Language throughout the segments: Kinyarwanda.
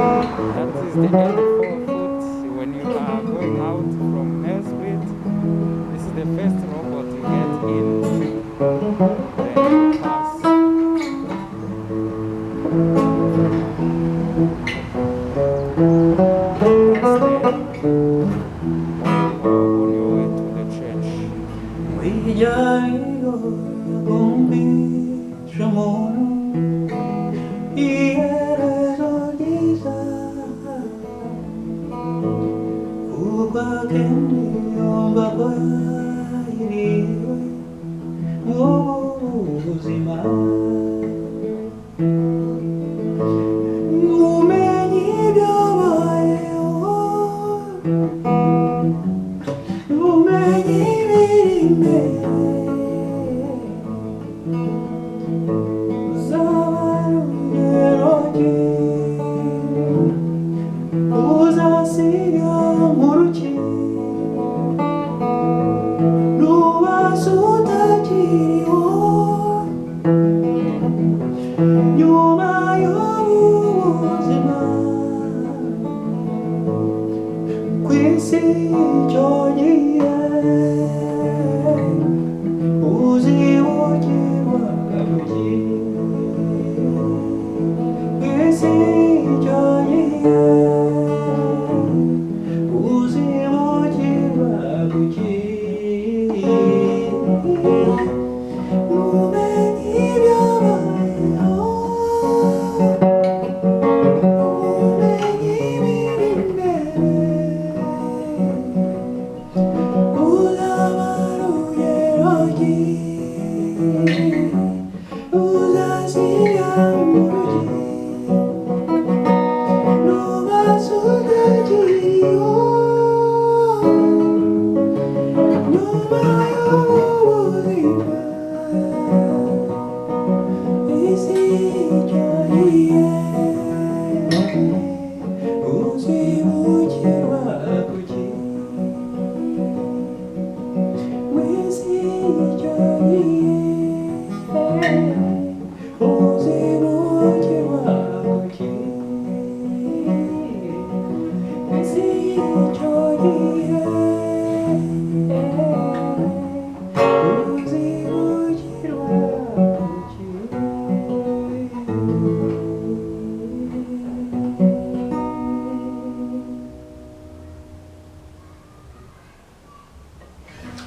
That is the L4 foot when you are going out from Mailsplit. This is the first robot you get in. Then you pass. Pass there while you are on your way to the church.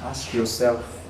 Ask yourself,